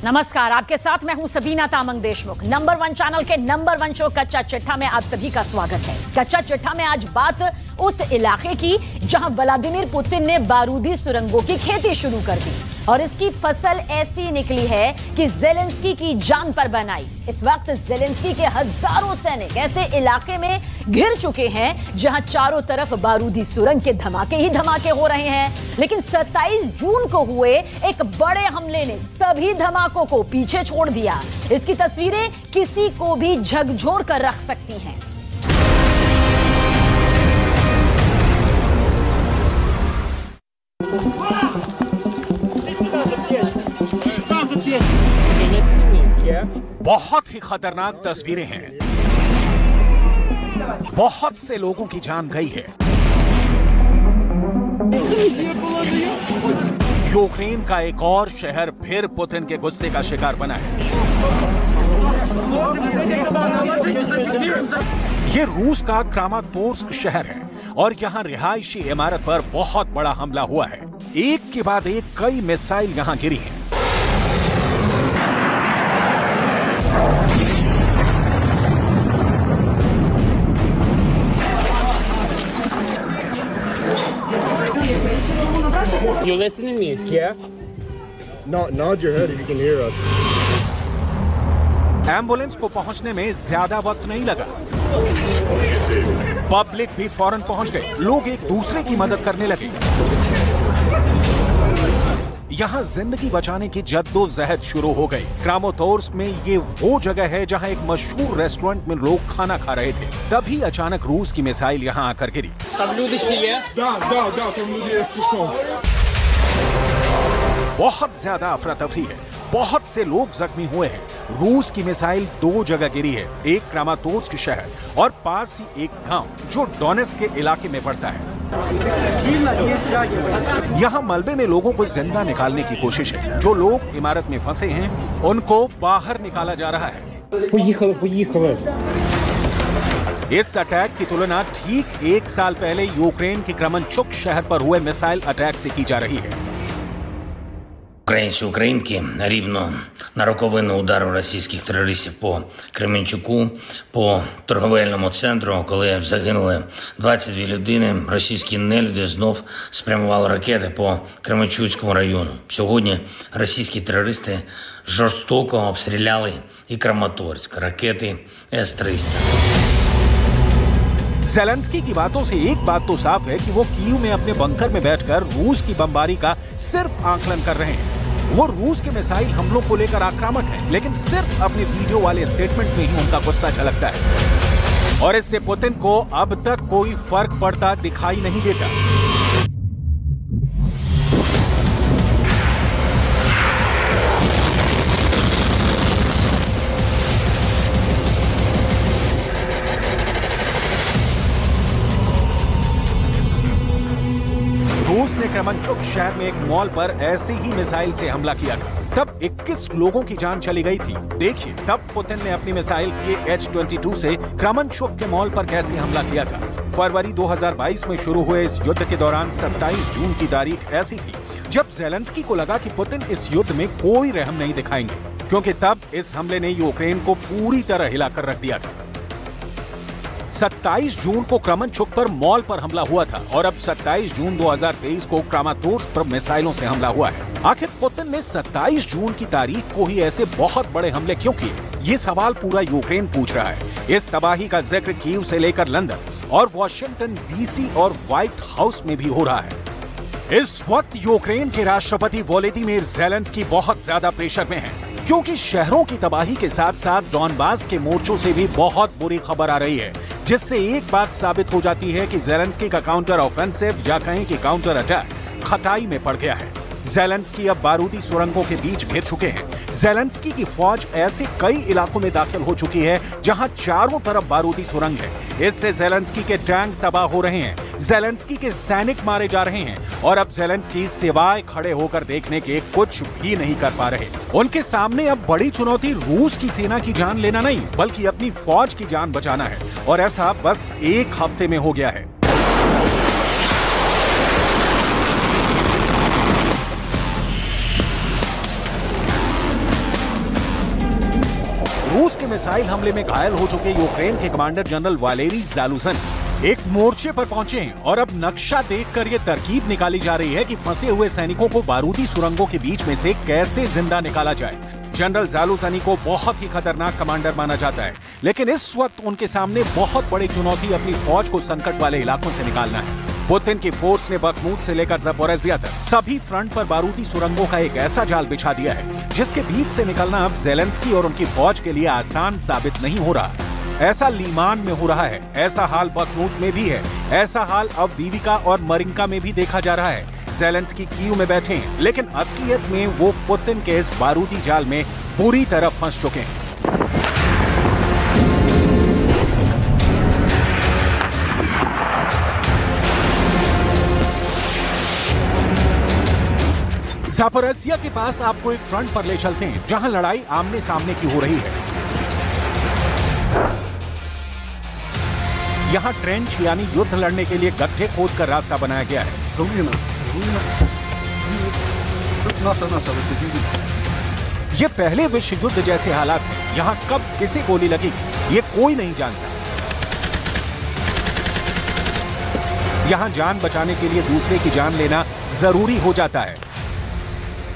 नमस्कार, आपके साथ मैं हूं सबीना तामंग देशमुख। नंबर 1 चैनल के नंबर 1 शो कच्चा चिट्ठा में आप सभी का स्वागत है। कच्चा चिट्ठा में आज बात उस इलाके की जहां व्लादिमीर पुतिन ने बारूदी सुरंगों की खेती शुरू कर दी और इसकी फसल ऐसी निकली है कि ज़ेलेंस्की की जान पर बन आई। इस वक्त ज़ेलेंस्की के हजारों सैनिक ऐसे इलाके में घिर चुके हैं जहां चारों तरफ बारूदी सुरंग के धमाके ही धमाके हो रहे हैं। लेकिन 27 जून को हुए एक बड़े हमले ने सभी धमाकों को पीछे छोड़ दिया। इसकी तस्वीरें किसी को भी झकझोर कर रख सकती हैं। बहुत ही खतरनाक तस्वीरें हैं। बहुत से लोगों की जान गई है। यूक्रेन का एक और शहर फिर पुतिन के गुस्से का शिकार बना है। ये रूस का क्रामातोर्स्क शहर है और यहाँ रिहायशी इमारत पर बहुत बड़ा हमला हुआ है। एक के बाद एक कई मिसाइल यहाँ गिरी हैं। You listening to me? Yeah. Nod your head if you can hear us. Ambulance को पहुंचने में ज्यादा वक्त नहीं लगा। पब्लिक भी फौरन पहुंच गए। लोग एक दूसरे की मदद करने लगे। यहाँ जिंदगी बचाने की जद्दोजहद शुरू हो गई। क्रामातोर्स्क में ये वो जगह है जहाँ एक मशहूर रेस्टोरेंट में लोग खाना खा रहे थे। तभी अचानक रूस की मिसाइल यहाँ आकर गिरी। बहुत ज्यादा अफरा तफरी है। बहुत से लोग जख्मी हुए हैं। रूस की मिसाइल 2 जगह गिरी है, एक क्रामातोर्स्क शहर और पास ही एक गांव जो डोनेट्स्क के इलाके में पड़ता है। यहाँ मलबे में लोगों को जिंदा निकालने की कोशिश है। जो लोग इमारत में फंसे हैं उनको बाहर निकाला जा रहा है। इस अटैक की तुलना ठीक 1 साल पहले यूक्रेन के क्रेमेंचुक शहर पर हुए मिसाइल अटैक से की जा रही है। Українці, українки, рівно на роковину удару російських терористів по Кременчуку, по торговельному центру, коли загинули 22 людини, російські нелюди знов спрямували ракети по Кременчуцькому району. Сьогодні російські терористи жорстоко обстріляли і Краматорськ, ракети С-300. ज़ेलेंस्की की बातों से एक बात तो साफ है कि वो कीव में अपने बंकर में बैठकर रूस की बमबारी का सिर्फ आकलन कर रहे हैं। वो रूस के मिसाइल हमलों को लेकर आक्रामक हैं, लेकिन सिर्फ अपने वीडियो वाले स्टेटमेंट में ही उनका गुस्सा झलकता है और इससे पुतिन को अब तक कोई फर्क पड़ता दिखाई नहीं देता। रूस ने क्रेमेंचुक शहर में एक मॉल पर ऐसे ही मिसाइल से हमला किया था। तब 21 लोगों की जान चली गई थी। देखिए तब पुतिन ने अपनी मिसाइल के H-22 से क्रेमेंचुक के मॉल पर कैसे हमला किया था। फरवरी 2022 में शुरू हुए इस युद्ध के दौरान 27 जून की तारीख ऐसी थी जब ज़ेलेंस्की को लगा कि पुतिन इस युद्ध में कोई रहम नहीं दिखाएंगे, क्योंकि तब इस हमले ने यूक्रेन को पूरी तरह हिलाकर रख दिया था। 27 जून को क्रेमेंचुक पर मॉल पर हमला हुआ था और अब 27 जून 2023 को क्रामातोर्स्क पर मिसाइलों से हमला हुआ है। आखिर पुतिन ने 27 जून की तारीख को ही ऐसे बहुत बड़े हमले क्यों किए? ये सवाल पूरा यूक्रेन पूछ रहा है। इस तबाही का जिक्र कीव से लेकर लंदन और वॉशिंगटन डीसी और व्हाइट हाउस में भी हो रहा है। इस वक्त यूक्रेन के राष्ट्रपति वोलोदिमीर ज़ेलेंस्की बहुत ज्यादा प्रेशर में हैं, क्योंकि शहरों की तबाही के साथ साथ डॉनबास के मोर्चों से भी बहुत बुरी खबर आ रही है, जिससे एक बात साबित हो जाती है कि ज़ेलेंस्की का काउंटर ऑफेंसिव या कहें कि काउंटर अटैक खटाई में पड़ गया है। ज़ेलेंस्की अब बारूदी सुरंगों के बीच घिर चुके हैं। ज़ेलेंस्की की फौज ऐसे कई इलाकों में दाखिल हो चुकी है जहां चारों तरफ बारूदी सुरंग है। इससे ज़ेलेंस्की के टैंक तबाह हो रहे हैं, ज़ेलेंस्की के सैनिक मारे जा रहे हैं और अब ज़ेलेंस्की सिवाय खड़े होकर देखने के कुछ भी नहीं कर पा रहे। उनके सामने अब बड़ी चुनौती रूस की सेना की जान लेना नहीं, बल्कि अपनी फौज की जान बचाना है और ऐसा बस 1 हफ्ते में हो गया है। मिसाइल हमले में घायल हो चुके यूक्रेन के कमांडर जनरल वालेरी ज़ालुझन एक मोर्चे पर पहुंचे हैं और अब नक्शा देखकर ये तरकीब निकाली जा रही है कि फंसे हुए सैनिकों को बारूदी सुरंगों के बीच में से कैसे जिंदा निकाला जाए। जनरल ज़ालुझनी को बहुत ही खतरनाक कमांडर माना जाता है, लेकिन इस वक्त उनके सामने बहुत बड़ी चुनौती अपनी फौज को संकट वाले इलाकों से निकालना है। पुतिन की फोर्स ने बखमूत से लेकर ज़पोरिज़िया तक सभी फ्रंट पर बारूदी सुरंगों का एक ऐसा जाल बिछा दिया है जिसके बीच से निकलना अब ज़ेलेंस्की और उनकी फौज के लिए आसान साबित नहीं हो रहा। ऐसा लीमान में हो रहा है, ऐसा हाल बखमूत में भी है, ऐसा हाल अब दीविका और मरिंका में भी देखा जा रहा है। ज़ेलेंस्की कीव में बैठे हैं, लेकिन असलियत में वो पुतिन के इस बारूदी जाल में बुरी तरह फंस चुके हैं। ज़पोरिज़िया के पास आपको एक फ्रंट पर ले चलते हैं जहां लड़ाई आमने सामने की हो रही है। यहां ट्रेंच यानी युद्ध लड़ने के लिए गड्ढे खोदकर रास्ता बनाया गया है। ये पहले विश्व युद्ध जैसे हालात हैं। यहां कब किसे गोली लगेगी ये कोई नहीं जानता। यहां जान बचाने के लिए दूसरे की जान लेना जरूरी हो जाता है।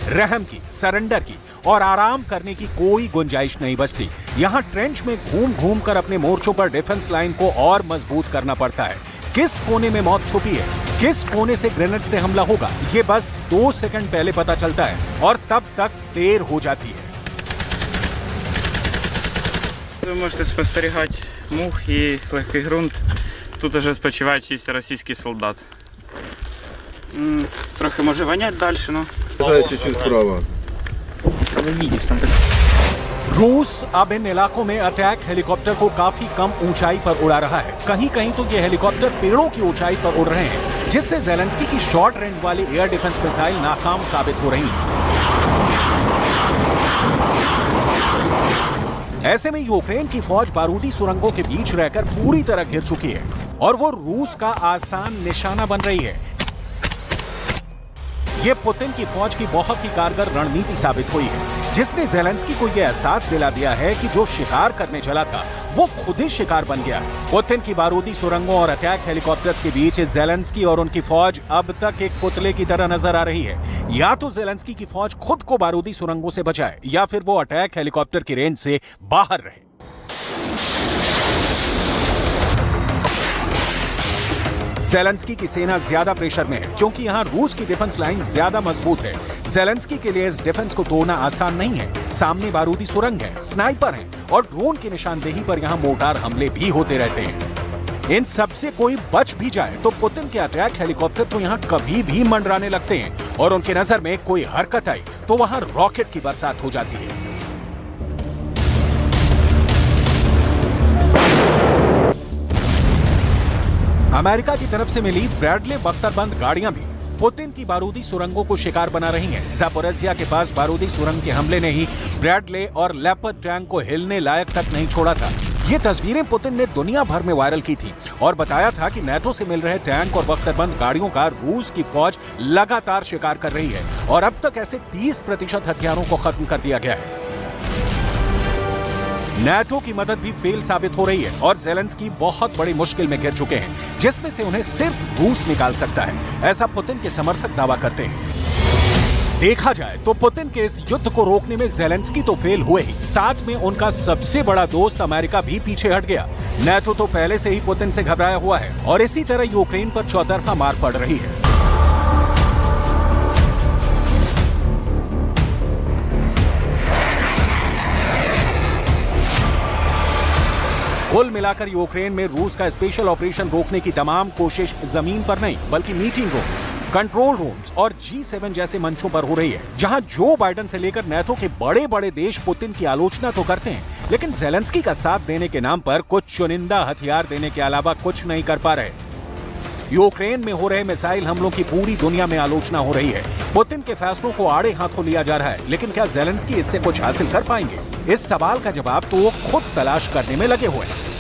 रहम की, सरेंडर की और आराम करने की कोई गुंजाइश नहीं बचती। यहाँ ट्रेंच में घूम घूम कर अपने मोर्चों पर डिफेंस लाइन को और मजबूत करना पड़ता है। किस कोने में मौत छुपी है, किस कोने से ग्रेनेड से हमला होगा, ये बस 2 सेकंड पहले पता चलता है और तब तक देर हो जाती है। Ви можете спостерігати мух і легкий ґрунт. Тут уже спочиває чисто російський солдат. Трохи може вонять далі, но... Чуть-чуть вправо. रूस अब इन इलाकों में अटैक हेलीकॉप्टर को काफी कम ऊंचाई पर उड़ा रहा है। कहीं कहीं तो ये हेलीकॉप्टर पेड़ों की ऊंचाई पर उड़ रहे हैं, जिससे ज़ेलेंस्की की शॉर्ट रेंज वाली एयर डिफेंस मिसाइल नाकाम साबित हो रही है। ऐसे में यूक्रेन की फौज बारूदी सुरंगों के बीच रहकर पूरी तरह घिर चुकी है और वो रूस का आसान निशाना बन रही है। ये पुतिन की फौज की बहुत ही कारगर रणनीति साबित हुई है, जिसने ज़ेलेंस्की को यह एहसास दिला दिया है कि जो शिकार करने चला था वो खुद ही शिकार बन गया है। पुतिन की बारूदी सुरंगों और अटैक हेलीकॉप्टर्स के बीच ज़ेलेंस्की और उनकी फौज अब तक एक पुतले की तरह नजर आ रही है। या तो ज़ेलेंस्की की फौज खुद को बारूदी सुरंगों से बचाए या फिर वो अटैक हेलीकॉप्टर की रेंज से बाहर रहे। ज़ेलेंस्की की सेना ज्यादा प्रेशर में है क्योंकि यहाँ रूस की डिफेंस लाइन ज्यादा मजबूत है। ज़ेलेंस्की के लिए इस डिफेंस को तोड़ना आसान नहीं है। सामने बारूदी सुरंग है, स्नाइपर हैं और ड्रोन की निशानदेही पर यहाँ मोर्टार हमले भी होते रहते हैं। इन सब से कोई बच भी जाए तो पुतिन के अटैक हेलीकॉप्टर तो यहाँ कभी भी मंडराने लगते हैं और उनकी नजर में कोई हरकत आई तो वहाँ रॉकेट की बरसात हो जाती है। अमेरिका की तरफ से मिली ब्रैडले बख्तरबंद गाड़ियां भी पुतिन की बारूदी सुरंगों को शिकार बना रही हैं। ज़पोरिज़िया के पास बारूदी सुरंग के हमले ने ही ब्रैडले और लेपर्ड टैंक को हिलने लायक तक नहीं छोड़ा था। ये तस्वीरें पुतिन ने दुनिया भर में वायरल की थी और बताया था कि नेटो से मिल रहे टैंक और बख्तरबंद गाड़ियों का रूस की फौज लगातार शिकार कर रही है और अब तक ऐसे 30% हथियारों को खत्म कर दिया गया है। नेटो की मदद भी फेल साबित हो रही है और ज़ेलेंस्की बहुत बड़ी मुश्किल में घिर चुके हैं, जिसमें से उन्हें सिर्फ रूस निकाल सकता है, ऐसा पुतिन के समर्थक दावा करते हैं। देखा जाए तो पुतिन के इस युद्ध को रोकने में ज़ेलेंस्की तो फेल हुए ही, साथ में उनका सबसे बड़ा दोस्त अमेरिका भी पीछे हट गया। नेटो तो पहले से ही पुतिन से घबराया हुआ है और इसी तरह यूक्रेन पर चौतरफा मार पड़ रही है। कुल मिलाकर यूक्रेन में रूस का स्पेशल ऑपरेशन रोकने की तमाम कोशिश जमीन पर नहीं बल्कि मीटिंग रूम्स, कंट्रोल रूम्स और G7 जैसे मंचों पर हो रही है, जहां जो बाइडेन से लेकर नेटो के बड़े बड़े देश पुतिन की आलोचना तो करते हैं, लेकिन ज़ेलेंस्की का साथ देने के नाम पर कुछ चुनिंदा हथियार देने के अलावा कुछ नहीं कर पा रहे। यूक्रेन में हो रहे मिसाइल हमलों की पूरी दुनिया में आलोचना हो रही है। पुतिन के फैसलों को आड़े हाथों लिया जा रहा है, लेकिन क्या ज़ेलेंस्की इससे कुछ हासिल कर पाएंगे? इस सवाल का जवाब तो वो खुद तलाश करने में लगे हुए हैं।